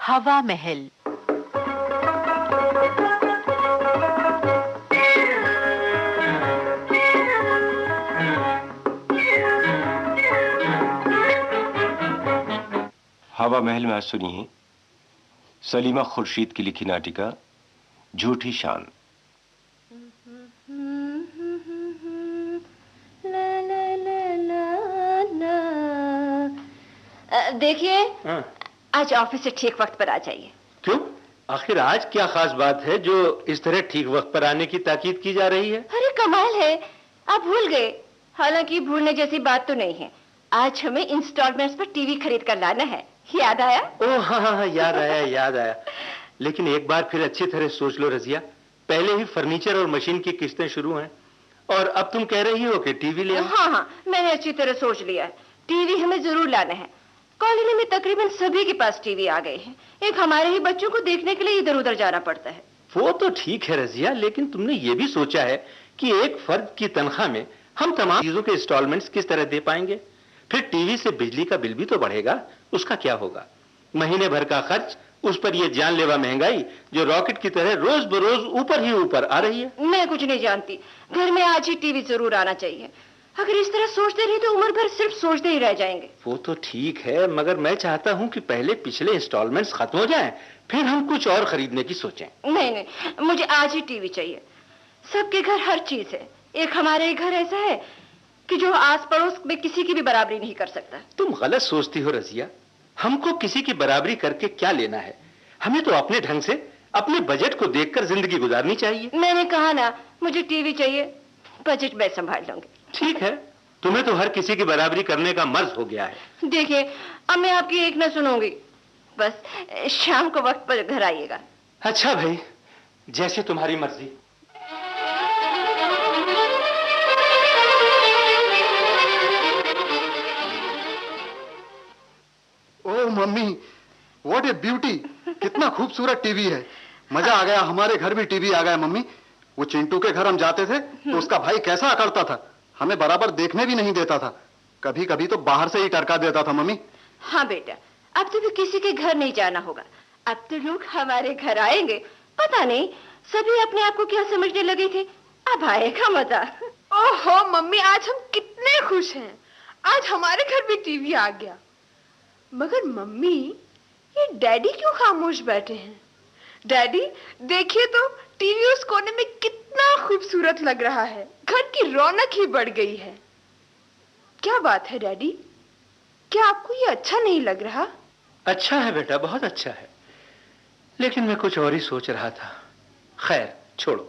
हवा महल। हवा महल में आज सुनिए सलीमा खुर्शीद की लिखी नाटिका झूठी शान। देखिए, आज ऑफिस से ठीक वक्त पर आ जाइए। क्यों? आखिर आज क्या खास बात है जो इस तरह ठीक वक्त पर आने की ताकीद की जा रही है? अरे कमाल है, आप भूल गए। हालांकि भूलने जैसी बात तो नहीं है। आज हमें इंस्टॉलमेंट्स पर टीवी खरीद कर लाना है। याद आया? ओह हाँ, याद आया। लेकिन एक बार फिर अच्छी तरह सोच लो रजिया, पहले ही फर्नीचर और मशीन की किस्तें शुरू हैं और अब तुम कह रही हो कि टीवी ले आओ। हाँ, मैंने अच्छी तरह सोच लिया है। टीवी हमें जरूर लाना है। कॉलोनी में तकरीबन सभी के पास टीवी आ गए हैं। एक हमारे ही बच्चों को देखने के लिए इधर उधर जाना पड़ता है। वो तो ठीक है रजिया, लेकिन तुमने ये भी सोचा है कि एक फर्द की तनख्वाह में हम तमाम चीजों के इंस्टॉलमेंट्स किस तरह दे पाएंगे? फिर टीवी से बिजली का बिल भी तो बढ़ेगा, उसका क्या होगा? महीने भर का खर्च, उस पर यह जानलेवा महंगाई जो रॉकेट की तरह रोज बरोज ऊपर ही ऊपर आ रही है। मैं कुछ नहीं जानती, घर में आज ही टीवी जरूर आना चाहिए। अगर इस तरह सोचते रहे तो उम्र भर सिर्फ सोचते ही रह जाएंगे। वो तो ठीक है, मगर मैं चाहता हूँ कि पहले पिछले इंस्टॉलमेंट्स खत्म हो जाएं, फिर हम कुछ और खरीदने की सोचें। नहीं, मुझे आज ही टीवी चाहिए। सबके घर हर चीज है, एक हमारे घर ऐसा है कि जो आस पड़ोस में किसी की भी बराबरी नहीं कर सकता। तुम गलत सोचती हो रजिया, हमको किसी की बराबरी करके क्या लेना है? हमें तो अपने ढंग से अपने बजट को देखकर जिंदगी गुजारनी चाहिए। मैंने कहा ना, मुझे टीवी चाहिए, बजट मैं संभाल लूंगी। ठीक है, तुम्हें तो हर किसी की बराबरी करने का मर्ज हो गया है। देखिए, अब मैं आपकी एक न सुनूंगी, बस शाम को वक्त पर घर आइएगा। अच्छा भाई, जैसे तुम्हारी मर्जी। ओह मम्मी, व्हाट ए ब्यूटी! कितना खूबसूरत टीवी है। मजा आ गया, हमारे घर भी टीवी आ गया मम्मी। वो चिंटू के घर हम जाते थे तो उसका भाई कैसा अकड़ता था, हमें बराबर देखने भी नहीं देता था। कभी कभी तो बाहर से ही टरका देता था मम्मी। हाँ बेटा, अब तो भी किसी के घर नहीं जाना होगा। अब तो लोग हमारे घर आएंगे। पता नहीं सभी अपने आप को क्या समझने लगे थे, अब आएगा मजा। ओहो मम्मी, आज हम कितने खुश हैं। आज हमारे घर भी टीवी आ गया। मगर मम्मी, ये डैडी क्यों खामोश बैठे हैं? डैडी देखिए तो, टीवी उस कोने में कितना खूबसूरत लग रहा है। घर की रौनक ही बढ़ गई है। क्या बात है डैडी, क्या आपको ये अच्छा नहीं लग रहा? अच्छा है बेटा, बहुत अच्छा है, लेकिन मैं कुछ और ही सोच रहा था। खैर छोड़ो।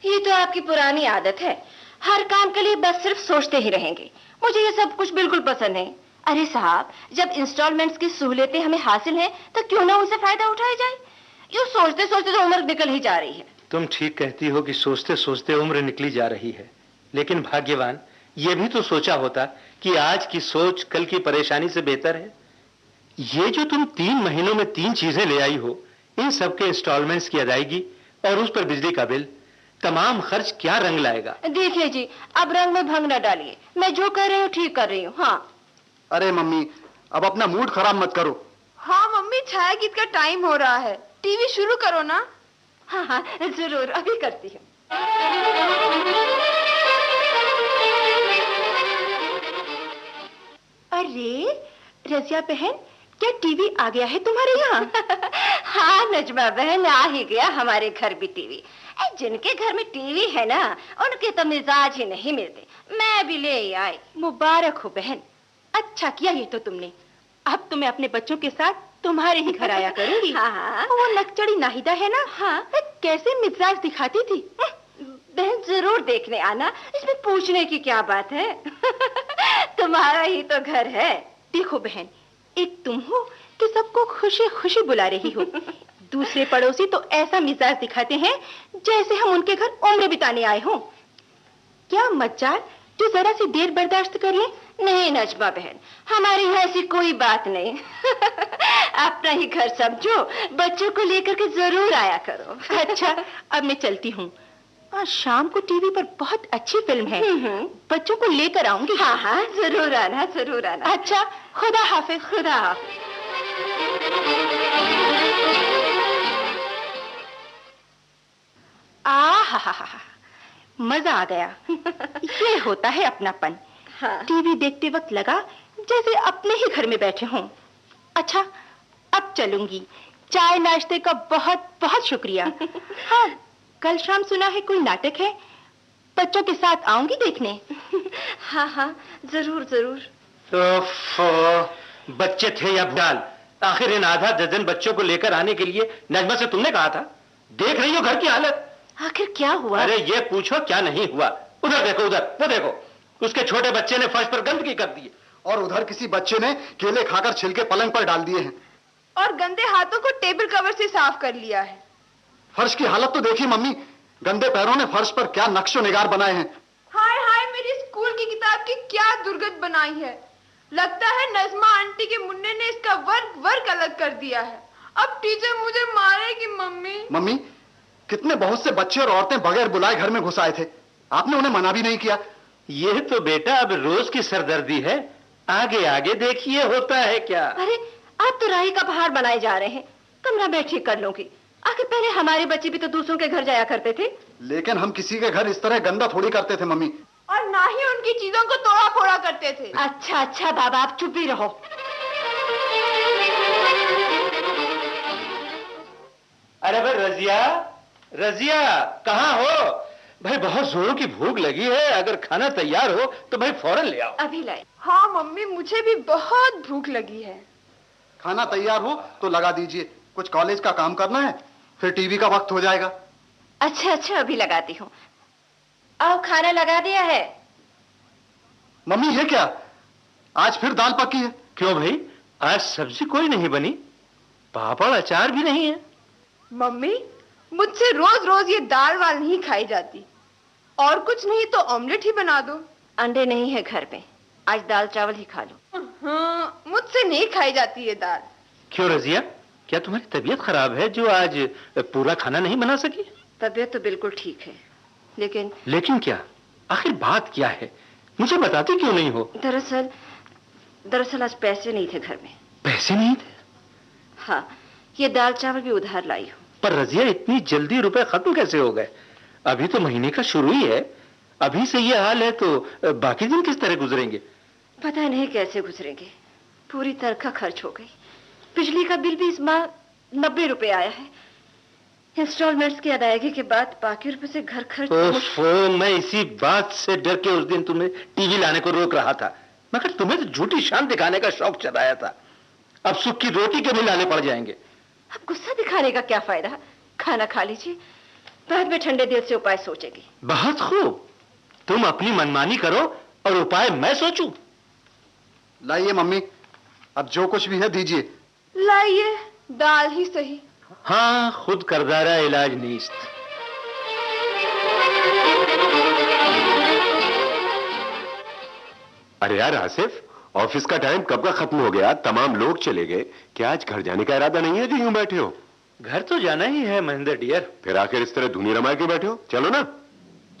ये तो आपकी पुरानी आदत है, हर काम के लिए बस सिर्फ सोचते ही रहेंगे। मुझे ये सब कुछ बिल्कुल पसंद नहीं। अरे साहब, जब इंस्टॉलमेंट्स की सहूलियतें हमें हासिल हैं, तो क्यों ना उनसे फायदा उठाया जाए। यूं सोचते सोचते तो उम्र निकल ही जा रही है। तुम ठीक कहती हो कि सोचते सोचते उम्र निकली जा रही है, लेकिन भाग्यवान ये भी तो सोचा होता कि आज की सोच कल की परेशानी से बेहतर है। ये जो तुम 3 महीनों में 3 चीजें ले आई हो, इन सबके इंस्टॉलमेंट्स की अदायगी और उस पर बिजली का बिल, तमाम खर्च क्या रंग लाएगा? देखिए जी, अब रंग में भंग न डालिए। मैं जो कर रही हूँ ठीक कर रही हूँ। हाँ। अरे मम्मी, अब अपना मूड खराब मत करो। हाँ मम्मी, छाया गीत का टाइम हो रहा है, टीवी शुरू करो ना। हाँ, जरूर, अभी करती हूँ। अरे रजिया बहन, क्या टीवी आ गया है तुम्हारे यहाँ? हाँ नजमा बहन, आ ही गया हमारे घर भी टीवी। जिनके घर में टीवी है ना, उनके तो मिजाज ही नहीं मिलते। मैं भी ले आई। मुबारक हो बहन, अच्छा किया ये तो तुमने। अब तो मैं अपने बच्चों के साथ तुम्हारे ही घर आया करूंगी। हाँ। वो नकचड़ी नाहिदा है ना, हाँ, कैसे मिजाज दिखाती थी। बहन जरूर देखने आना, इसमें पूछने की क्या बात है। तुम्हारा ही तो घर है। देखो बहन, एक तुम हो कि सबको खुशी खुशी बुला रही हो। दूसरे पड़ोसी तो ऐसा मिजाज दिखाते हैं जैसे हम उनके घर उम्र बिताने आए हों। क्या मजाल जो जरा सी देर बर्दाश्त कर ले। नहीं नजमा बहन, हमारी यहाँ ऐसी कोई बात नहीं। अपना ही घर समझो, बच्चों को लेकर के जरूर आया करो। अच्छा, अब मैं चलती हूँ। आज शाम को टीवी पर बहुत अच्छी फिल्म है, बच्चों को लेकर आऊंगी। हाँ हाँ, जरूर आना, जरूर आना। अच्छा, खुदा हाफिज। खुदा हाफिज। हा, मजा आ गया। ये होता है अपनापन। हाँ। टीवी देखते वक्त लगा जैसे अपने ही घर में बैठे हों। अच्छा, अब चलूंगी। चाय नाश्ते का बहुत बहुत शुक्रिया। हाँ, कल शाम सुना है कोई नाटक है, बच्चों के साथ आऊंगी देखने। हाँ हाँ, जरूर जरूर। तो बच्चे थे या भूल, आखिर इन आधा दर्जन बच्चों को लेकर आने के लिए नजमा से तुमने कहा था। देख रही हो घर की हालत। आखिर क्या हुआ? अरे ये पूछो क्या नहीं हुआ। उधर देखो, उधर वो देखो, उसके छोटे बच्चे ने फर्श पर गंदगी कर दी और उधर किसी बच्चे ने केले खाकर छिलके पलंग पर डाल दिए हैं और गंदे हाथों को टेबल कवर से साफ कर लिया है। फर्श की हालत तो देखी मम्मी, गंदे पैरों ने फर्श पर क्या नक्शो निगार बनाए हैं। हाय हाय, मेरी स्कूल की किताब की क्या दुर्गंध बनाई है। लगता है नजमा आंटी के मुन्ने ने इसका वर्क वर्क अलग कर दिया है। अब टीचर मुझे मारेगी। मम्मी मम्मी, कितने बहुत से बच्चे और औरतें बगैर बुलाए घर में घुस आए थे, आपने उन्हें मना भी नहीं किया। ये तो बेटा अब रोज की सरदर्दी है, आगे आगे देखिए होता है क्या। अरे आप तो राही का पहाड़ बनाए जा रहे हैं। कमरा मैं ठीक कर लूंगी। आखिर पहले हमारे बच्चे भी तो दूसरों के घर जाया करते थे। लेकिन हम किसी के घर इस तरह गंदा थोड़ी करते थे मम्मी। और ना ही उनकी चीजों को तोड़ा फोड़ा करते थे। अच्छा अच्छा बाबा, आप चुप ही रहो। अरे भाई रजिया, रजिया कहाँ हो भाई? बहुत जोरों की भूख लगी है, अगर खाना तैयार हो तो भाई फौरन ले आओ। अभी लाए। हाँ मम्मी, मुझे भी बहुत भूख लगी है। खाना तैयार हो तो लगा दीजिए, कुछ कॉलेज का काम करना है, फिर टीवी का वक्त हो जाएगा। अच्छा अच्छा, अभी लगाती हूँ। आओ, खाना लगा दिया है। मम्मी ये क्या, आज फिर दाल पकी है? क्यों भाई, आज सब्जी कोई नहीं बनी, पापड़ अचार भी नहीं है? मम्मी, मुझसे रोज रोज ये दाल वाल नहीं खाई जाती। और कुछ नहीं तो ऑमलेट ही बना दो। अंडे नहीं है घर में, आज दाल चावल ही खा लो। हाँ, मुझसे नहीं खाई जाती ये दाल। क्यों रजिया, क्या तुम्हारी तबीयत खराब है जो आज पूरा खाना नहीं बना सकी? तबीयत तो बिल्कुल ठीक है, लेकिन क्या, आखिर बात क्या है, मुझे बताती क्यों नहीं हो? दरअसल आज पैसे नहीं थे घर में। पैसे नहीं थे? हाँ, ये दाल चावल भी उधार लाई हूँ। पर रजिया, इतनी जल्दी रुपए खत्म कैसे हो गए? अभी तो महीने का शुरू ही है। अभी से ये हाल है तो बाकी दिन किस तरह गुजरेंगे? पता नहीं कैसे गुजरेंगे। पूरी तनख्वाह खर्च हो गई। बिजली का बिल भी इस माह 90 रुपए आया है। इंस्टॉलमेंट्स की अदायगी के बाद बाकी रुपए से घर खर्च। ओफो, मैं इसी बात से डर के उस दिन तुम्हें टीवी लाने को रोक रहा था, मगर तुम्हें तो झूठी शान दिखाने का शौक चलाया था। अब सुख की रोटी के भी लाने पड़ जाएंगे। अब गुस्सा दिखाने का क्या फायदा? खाना खा लीजिए, बाद में ठंडे दिल से उपाय सोचेगी। बहुत खूब, तुम अपनी मनमानी करो और उपाय मैं सोचूं। लाइए मम्मी, अब जो कुछ भी है दीजिए। लाइए, दाल ही सही। हाँ, खुद करदारा इलाज नीस्त। अरे यार आसिफ, ऑफिस का टाइम कब का खत्म हो गया, तमाम लोग चले गए। क्या आज घर जाने का इरादा नहीं है जो यूं बैठे हो? घर तो जाना ही है महेंद्र डियर। फिर आखिर इस तरह धुनी रमा के बैठे हो? चलो ना।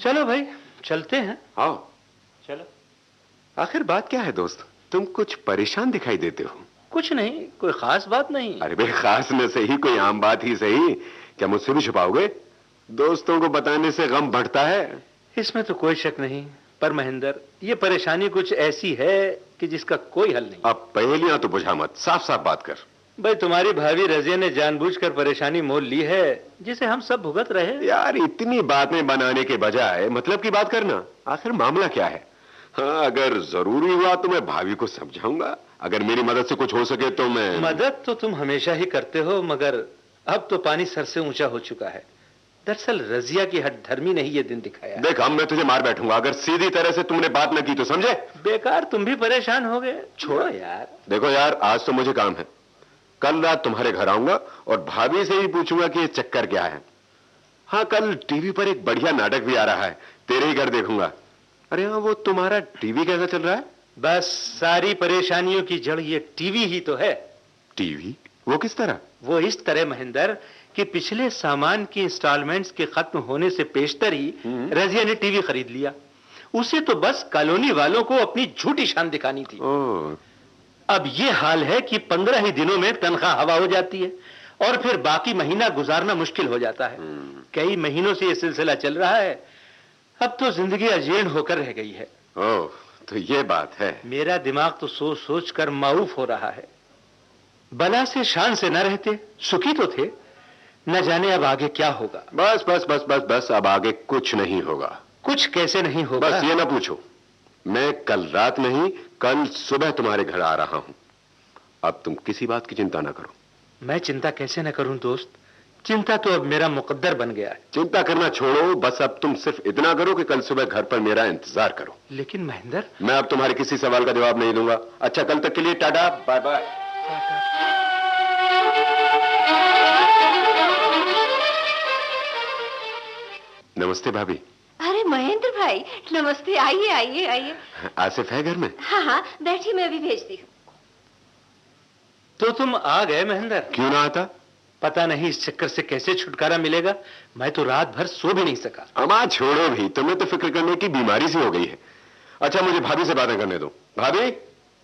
चलो भाई, चलते हैं। आओ। चलो। आखिर बात क्या है दोस्त, तुम कुछ परेशान दिखाई देते हो। कुछ नहीं, कोई खास बात नहीं। अरे भाई, खास न सही, कोई आम बात ही सही, क्या मुझसे भी छुपाओगे? दोस्तों को बताने से गम बढ़ता है। इसमें तो कोई शक नहीं, पर महेंद्र, ये परेशानी कुछ ऐसी है कि जिसका कोई हल नहीं। अब पहेलियां तो बुझा मत, साफ साफ बात कर। भाई, तुम्हारी भाभी रजिया ने जानबूझकर परेशानी मोल ली है, जिसे हम सब भुगत रहे। यार, इतनी बातें बनाने के बजाय मतलब की बात करना। आखिर मामला क्या है? हाँ, अगर जरूरी हुआ तो मैं भाभी को समझाऊंगा। अगर मेरी मदद से कुछ हो सके तो मैं। मदद तो तुम हमेशा ही करते हो, मगर अब तो पानी सर से ऊंचा हो चुका है। दरअसल रजिया की हठधर्मी ने ही ये दिन दिखाया। देख, अब मैं तुझे मार बैठूंगा अगर सीधी तरह से तुमने बात न की तो, समझे? बेकार तुम भी परेशान हो गए, छोड़ो यार। देखो यार, आज तो मुझे काम है। कल रात तुम्हारे घर आऊंगा और भाभी से ही पूछूंगा कि ये चक्कर क्या है। हाँ, कल टीवी पर एक बढ़िया नाटक भी आ रहा है, तेरे ही घर देखूंगा। अरे हाँ, वो तुम्हारा टीवी कैसा चल रहा है? बस सारी परेशानियों की जड़ ये टीवी ही तो है। टीवी? वो किस तरह? वो इस तरह महेंद्र कि पिछले सामान की इंस्टॉलमेंट्स के खत्म होने से पेशतर ही रजिया ने टीवी खरीद लिया। उसे तो बस कॉलोनी वालों को अपनी झूठी शान दिखानी थी। अब ये हाल है कि 15 ही दिनों में तनख्वाह हवा हो जाती है और फिर बाकी महीना गुजारना मुश्किल हो जाता है। कई महीनों से यह सिलसिला चल रहा है, अब तो जिंदगी अजीर्ण होकर रह गई है। ओह, तो ये बात है। मेरा दिमाग तो सोच सोच कर माऊफ हो रहा है। बला से शान से न रहते, सुखी तो थे, न जाने अब आगे क्या होगा। बस बस बस बस बस, अब आगे कुछ नहीं होगा। कुछ कैसे नहीं होगा? बस ये ना पूछो। मैं कल रात नहीं, कल सुबह तुम्हारे घर आ रहा हूं। अब तुम किसी बात की चिंता ना करो। मैं चिंता कैसे न करूं दोस्त? चिंता तो अब मेरा मुकद्दर बन गया है। चिंता करना छोड़ो, बस अब तुम सिर्फ इतना करो कि कल सुबह घर पर मेरा इंतजार करो। लेकिन महेंद्र, मैं अब तुम्हारे किसी सवाल का जवाब नहीं दूंगा। अच्छा, कल तक के लिए टाटा, बाय बाय। नमस्ते भाभी। अरे महेंद्र भाई, नमस्ते। आइए आइए आइए। आसिफ है घर में? हाँ हाँ, बैठिए, मैं अभी भेजती हूँ। तो तुम आ गए महेंद्र? क्यों ना आता? पता नहीं इस चक्कर से कैसे छुटकारा मिलेगा। मैं तो रात भर सो भी नहीं सका। अमा छोड़ो भी, तुम्हें तो फिक्र करने की बीमारी सी हो गई है। अच्छा, मुझे भाभी से बातें करने दो। भाभी,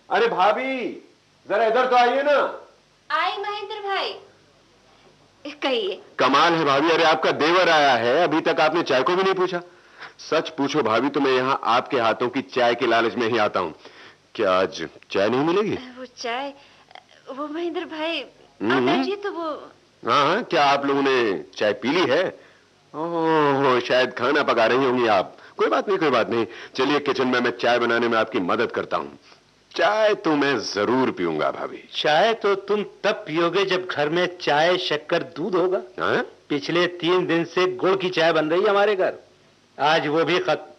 अरे भाभी, जरा इधर तो आइए ना। आई महेंद्र भाई, कहिए। कमाल है भाभी, अरे आपका देवर आया है, अभी तक आपने चाय को भी नहीं पूछा। सच पूछो भाभी, तो मैं यहाँ आपके हाथों की चाय के लालच में ही आता हूँ। क्या आज चाय नहीं मिलेगी? वो चाय, वो महेंद्र भाई, आप बैठिए तो वो। हाँ, क्या आप लोगों ने चाय पी ली है? ओह, शायद खाना पका रही होंगी आप। कोई बात नहीं, कोई बात नहीं। चलिए किचन में मैं चाय बनाने में आपकी मदद करता हूँ। चाय तो मैं जरूर पीऊंगा भाभी। चाय तो तुम तब पियोगे जब घर में चाय, शक्कर, दूध होगा। हाँ? पिछले 3 दिन से गुड़ की चाय बन रही है हमारे घर, आज वो भी खत्म।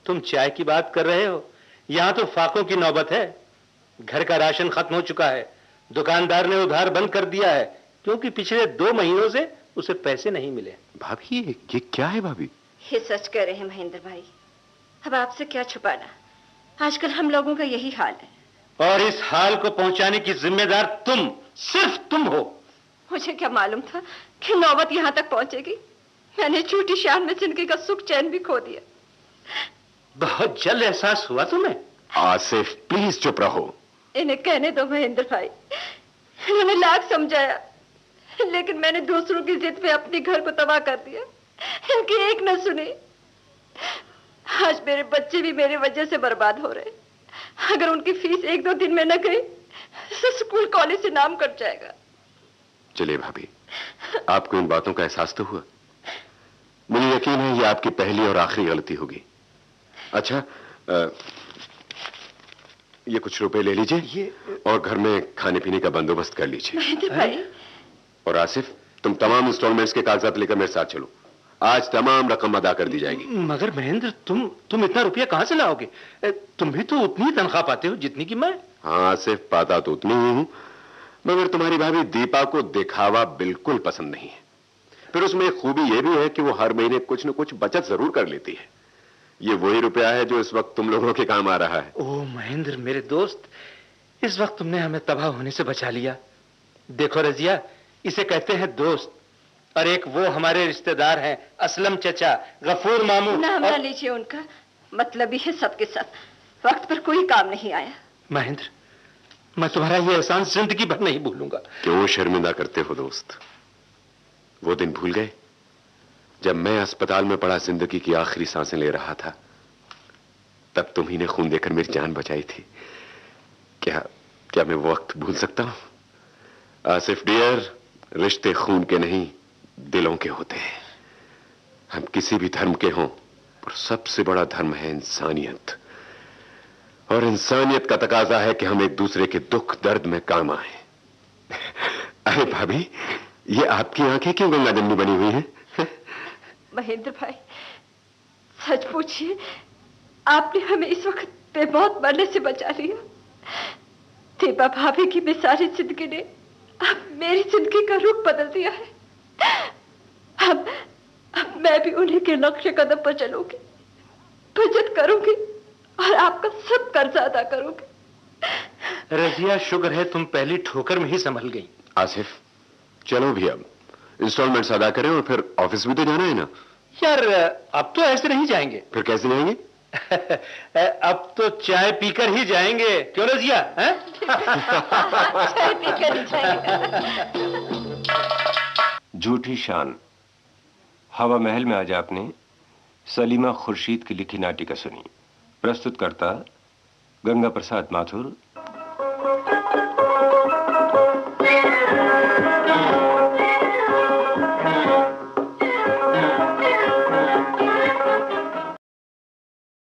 तुम चाय की बात कर रहे हो, यहाँ तो फाकों की नौबत है। घर का राशन खत्म हो चुका है, दुकानदार ने उधार बंद कर दिया है, क्योंकि पिछले 2 महीनों से उसे पैसे नहीं मिले। भाभी, ये क्या है भाभी? ये सच कह रहे हैं महेंद्र भाई, अब आपसे क्या छुपाना। आजकल हम लोगों का यही हाल है। और इस हाल को पहुंचाने की जिम्मेदार तुम, सिर्फ तुम हो। मुझे क्या मालूम था कि नौबत यहाँ तक पहुंचेगी। मैंने छोटी शान में जिंदगी का सुख चैन भी खो दिया। बहुत जल्द एहसास हुआ तुम्हें। आसिफ, प्लीज चुप रहो। इन्हें कहने दो महेंद्र भाई, इन्होंने लाख समझाया, लेकिन मैंने दूसरों की जिद पे अपने घर को तबाह कर दिया। इनकी एक न सुनी। आज मेरे बच्चे भी मेरे वजह से बर्बाद हो रहे। अगर उनकी फीस 1-2 दिन में न गई तो स्कूल कॉलेज से नाम कट जाएगा। चलिए भाभी, आपको इन बातों का एहसास तो हुआ। मुझे यकीन है ये आपकी पहली और आखिरी गलती होगी। अच्छा, ये कुछ रुपए ले लीजिए और घर में खाने पीने का बंदोबस्त कर लीजिए। महेंद्र भाई। और आसिफ, तुम तमाम इंस्टॉलमेंट्स के कागजात लेकर मेरे साथ चलो। आज तमाम रकम अदा कर दी जाएगी। मगर महेंद्र, तुम इतना रुपया कहां से लाओगे? तुम भी तो उतनी तनख्वाह पाते हो जितनी कि मैं। हाँ आसिफ, पाता तो उतनी ही हूं, मगर तुम्हारी भाभी दीपा को दिखावा बिल्कुल पसंद नहीं है। फिर उसमें एक खूबी यह भी है कि वो हर महीने कुछ न कुछ बचत जरूर कर लेती है। ये वही रुपया है जो इस वक्त तुम लोगों के काम आ रहा है। ओह महेंद्र, मेरे दोस्त, इस वक्त तुमने हमें तबाह होने से बचा लिया। देखो रजिया, इसे कहते हैं दोस्त, और एक वो हमारे रिश्तेदार हैं, असलम चचा, गफूर मामू। नाम ना लीजिए उनका, मतलब ही है सबके सब। वक्त पर कोई काम नहीं आया। महेंद्र, मैं तुम्हारा ये एहसान जिंदगी भर नहीं भूलूंगा। क्यों शर्मिंदा करते हो दोस्त? वो दिन भूल गए जब मैं अस्पताल में पड़ा जिंदगी की आखिरी सांसें ले रहा था? तब तुम ही ने खून देकर मेरी जान बचाई थी। क्या मैं वो वक्त भूल सकता हूं? आसिफ डियर, रिश्ते खून के नहीं दिलों के होते हैं। हम किसी भी धर्म के हों, पर सबसे बड़ा धर्म है इंसानियत। और इंसानियत का तकाजा है कि हम एक दूसरे के दुख दर्द में काम आए। अरे भाभी, ये आपकी आंखें क्यों गंगा जमनी बनी हुई हैं? महेंद्र भाई, सच पूछिए, आपने हमें इस वक्त बेमौत मरने से बचा लिया। दीपा भाभी की बेसारी जिंदगी ने अब मेरी जिंदगी का रुख बदल दिया है। अब मैं भी उन्हीं के नक्शे कदम पर चलूंगी, बचत करूंगी और आपका सब कर्जा अदा करूंगी। रजिया, शुक्र है तुम पहली ठोकर में ही संभल गई। आसिफ, चलो भी अब इंस्टॉलमेंट्स अदा करें और फिर ऑफिस भी तो जाना है ना। यार, अब तो ऐसे नहीं जाएंगे। फिर कैसे जाएंगे? अब तो चाय पीकर ही जाएंगे, क्यों रजिया? चाय पीकर ही जाएंगे। झूठी शान। हवा महल में आज आपने सलीमा खुर्शीद की लिखी नाटिका सुनी। प्रस्तुतकर्ता गंगा प्रसाद माथुर,